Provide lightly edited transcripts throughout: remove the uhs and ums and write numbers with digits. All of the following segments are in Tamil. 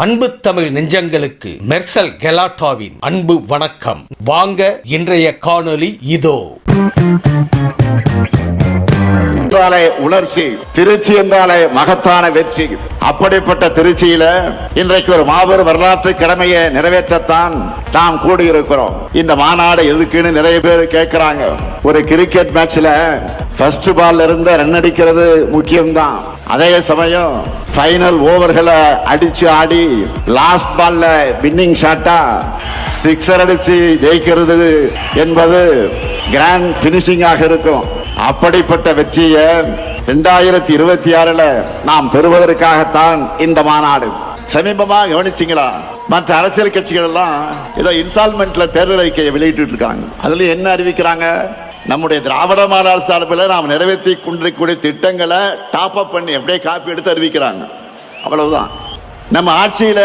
அன்பு தமிழ் நெஞ்சங்களுக்கு மெர்சல் கெலாட்டாவின் அன்பு வணக்கம். வாங்க இன்றைய காணொளி இதோ. உணர்ச்சி திருச்சி என்றாலே மகத்தான வெற்றி. அப்படிப்பட்ட திருச்சியில இன்றைக்கு ஒரு மாபெரும் வரலாற்று கடமையை நிறைவேற்றத்தான் நாம் கூடியிருக்கிறோம். இந்த மாநாடு எதுக்குன்னு நிறைய பேர் கேட்கிறாங்க. ஒரு கிரிக்கெட் மேட்ச்ல ஃபர்ஸ்ட் பால்ல இருந்து ரன் அடிக்கிறது முக்கியம்தான். அதே சமயம் ஃபைனல் ஓவர்களை அடிச்சு ஆடி லாஸ்ட் பால்ல வின்னிங் ஷாட்டா சிக்ஸர் அடிச்சு ஜெயிக்கிறது என்பது கிராண்ட் பினிஷிங்காக இருக்கும். அப்படிப்பட்ட வெற்றியை 2026 நாம் பெறுவதற்காகத்தான் இந்த மாநாடு. சமீபமா கவனிச்சிங்களா, மற்ற அரசியல் கட்சிகள் எல்லாம் ஏதோ இன்ஸ்டால்மெண்ட்ல தேர்தல் அறிக்கையை வெளியிட்டு இருக்காங்க. அதுல என்ன அறிவிக்கிறாங்க? நம்முடைய திராவிட மாடல் சார்பில் நாம் நிறைவேற்றி கொண்டிருக்கக்கூடிய திட்டங்களை டாப் அப் பண்ணி அப்படியே காப்பி எடுத்து அறிவிக்கிறாங்க. அவ்வளவுதான். நம்ம ஆட்சியில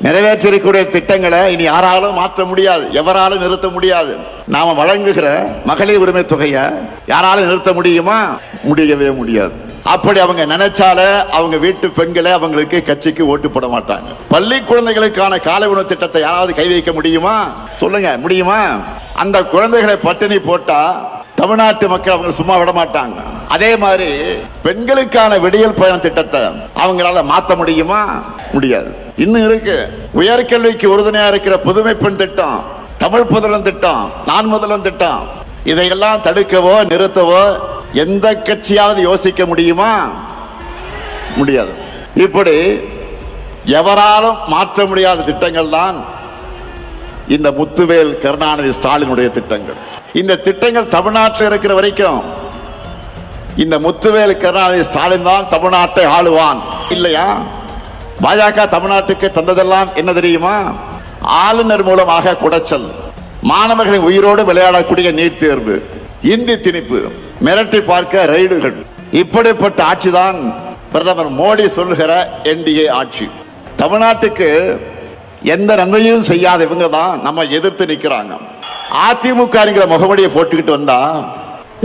நிறைவேற்றிருக்கக்கூடிய திட்டங்களை இனி யாராலும் மாற்ற முடியாது, எவராலும் நிறுத்த முடியாது. நாம வழங்குகிற மகளிர் உரிமை தொகையை யாராலும் நிறுத்த முடியுமா? முடியவே முடியாது. அப்படி அவங்க நினைச்சால அவங்க வீட்டு பெண்களை அவங்களுக்கு கட்சிக்கு ஓட்டு போட மாட்டாங்க. பள்ளி குழந்தைகளுக்கான காலை உணவு திட்டத்தை யாராவது கை வைக்க முடியுமா? சொல்லுங்க, முடியுமா? அந்த குழந்தைகளை பட்டினி போட்டா தமிழ்நாட்டு மக்கள் அவங்க சும்மா விட மாட்டாங்க. அதே மாதிரி பெண்களுக்கான விடியல் பயண திட்டத்தை அவங்களால மாற்ற முடியுமா? முடியாது. இன்னும் இருக்கு. உயர்கல்விக்கு உறுதுணையா இருக்கிற புதுமை பெண் திட்டம், தமிழ் புதல்வன் திட்டம், நான் முதல்வன் திட்டம், இதையெல்லாம் தடுக்கவோ நிறுத்தவோ எந்த கட்சியாவது யோசிக்க முடியுமா? முடியாது. இப்படி எவராலும் மாற்ற முடியாத திட்டங்கள் தான் இந்த முத்துவேல் கருணாநிதி ஸ்டாலினுடைய திட்டங்கள். இந்த திட்டங்கள் தமிழ்நாட்டில் இருக்கிற வரைக்கும் இந்த முத்துவேல் கருணாநிதி ஸ்டாலின் தான் தமிழ்நாட்டை ஆளுவான். இல்லையா? பாஜக தமிழ்நாட்டுக்கு தந்ததெல்லாம் என்ன தெரியுமா? ஆளுநர் மூலமாக குடைச்சல், மாணவர்களின் உயிரோடு விளையாடக்கூடிய நீட் தேர்வு, இந்தி திணிப்பு, மிரட்டி பார்க்க ரைடுகள். இப்படிப்பட்ட ஆட்சிதான் பிரதமர் மோடி சொல்லுகிற என்டிஏ ஆட்சி. தமிழ்நாட்டுக்கு எந்த நன்மையும் செய்யாத இவங்க தான் நம்ம எதிர்த்து நிற்கிறாங்க. அதிமுக முகமடியை போட்டுக்கிட்டு வந்தா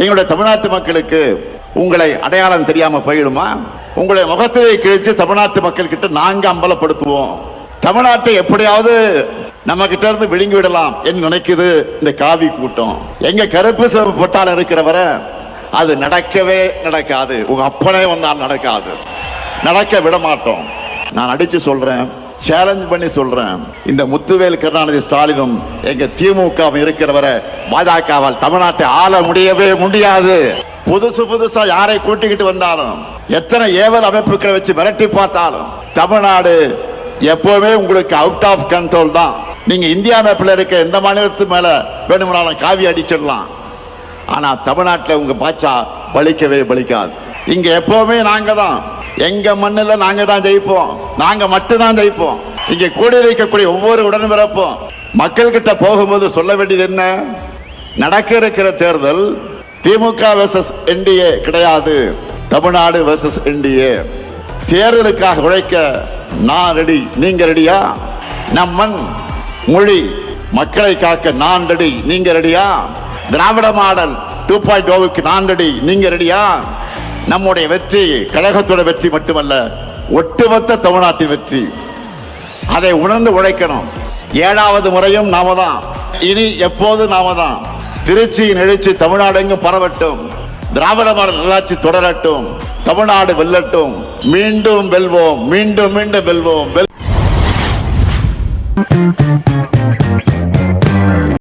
எங்களுடைய தமிழ்நாட்டு மக்களுக்கு உங்களை அடையாளம் தெரியாம போயிடுமா? உங்களுடைய முகத்தை கிழிச்சு தமிழ்நாட்டு மக்கள் கிட்ட நாங்க அம்பலப்படுத்துவோம். தமிழ்நாட்டை எப்படியாவது நம்ம கிட்ட இருந்து விழுங்கி விடலாம் என்று நினைக்குது இந்த காவி கூட்டம். எங்க கருப்பு சிவப்பு பொட்டால் இருக்கிறவரை அது நடக்கவே நடக்காது. உங்க அப்பனே வந்தால் நடக்காது, நடக்க விட மாட்டோம். நான் அடிச்சு சொல்றேன், சேலஞ்ச் பண்ணி சொல்றேன். இந்த முத்துவேல் கருணாநிதி ஸ்டாலினும் எங்க திமுக இருக்கிறவரை பாஜகவால் தமிழ்நாட்டை ஆள முடியவே முடியாது. புதுசா யாரை கூட்டிக்கிட்டு வந்தாலும், எத்தனை ஏவல் அமைப்புகளை வச்சு மிரட்டி பார்த்தாலும் தமிழ்நாடு எப்பவுமே உங்களுக்கு அவுட் ஆஃப் கண்ட்ரோல் தான். நீங்க இந்தியா மேப்ல இருக்க எந்த மாநிலத்து மேல வேணும்னாலும் காவி அடிச்சிடலாம். ஆனா தமிழ்நாட்டில் உங்க பாச்சா பலிக்கவே பலிக்காது. இங்க எப்பவுமே நாங்க தான், எங்க மண்ணில் நாங்க தான் ஜெயிப்போம், நாங்க மட்டும்தான் ஜெயிப்போம். இங்க கூடி வைக்கக்கூடிய ஒவ்வொரு உடன்பிறப்பும் மக்கள் கிட்ட போகும்போது சொல்ல வேண்டியது என்ன? நடக்க இருக்கிற தேர்தல் திமுக வெர்சஸ் என்டிஏ கிடையாது, தமிழ்நாடு வெர்சஸ் என்டிஏ. தேர்தலுக்காக உழைக்க நான் ரெடி, நீங்க ரெடியா? நம் மண் மொழி மக்களை காக்க நான் ரெடி, நீங்க ரெடியா? திராவிட மாடல் 2.0க்கு நான் ரெடி, நீங்க ரெடியா? நம்முடைய வெற்றி கழகத்தோட வெற்றி மட்டுமல்ல, ஒட்டுமொத்த தமிழ்நாட்டின் வெற்றி. அதை உணர்ந்து உழைக்கணும். 7வது முறையும் நாம தான், இனி எப்போது நாம தான். திருச்சியின் எழுச்சி தமிழ்நாடு எங்கும் பரவட்டும், திராவிட மாடல் நல்லாட்சி தொடரட்டும், தமிழ்நாடு வெல்லட்டும். மீண்டும் வெல்வோம், மீண்டும் மீண்டும் வெல்வோம்.